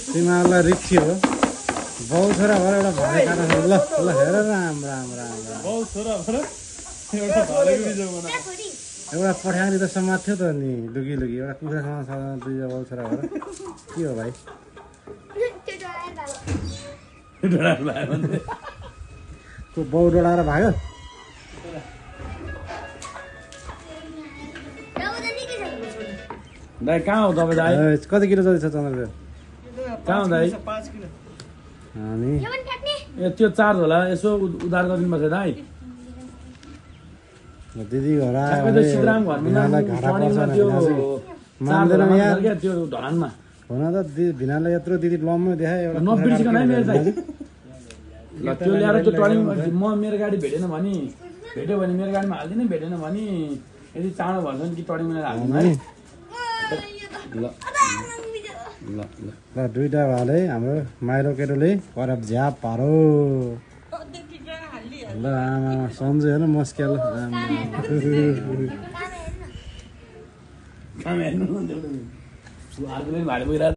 तिमीहरूलाई रिक्सी हो बाउ छोरा भएर एउटा भाडा काट्न ल ल हेर राम राम राम राम एउटा पठाएर त समात्थ्यो त नि लुगी लुगी एउटा कुखुरासँग दुईजना बाउ छोरा भएर के हो भाइ को बाउ डोडाएर भाग्यो दाइ कहाँ हो तपाईँ दाइ कति किलो जति छ चन्द्र कहाँ हो दाइ अनि ए त्यो चार्ज होला यसो उधार गरिदिनु पर्छ दाइ दिदी घर आयो ठ्याक्कै भने त्यो सिद्राम घरमा भिनालाई घाटा पर्छ टर्निङमा भने त्यो मान्दैन चार्ज यहाँ क्या त्यो ढलानमा हुन त भिनालाई यत्रो दिदी लम्मै देखाए एउटा नबिर्सिकन है मेरो दाइ ल त्यो ल्याएर त्यो टर्निङ म मेरो गाडी भेटेन भने भेट्यो भने मेरो गाडीमा हालिदिनु भेटेन भने यदि चाँडो भन्छ भने कि टर्निङमा हालिदिनु है ल ल ल दुईटा भाले हाम्रो माइलो केटोले करब झ्याप पारो ल आमा सन्जु हेर्नु मस्केल काम हेर्नु अर्कोले भाडे बोइरहेको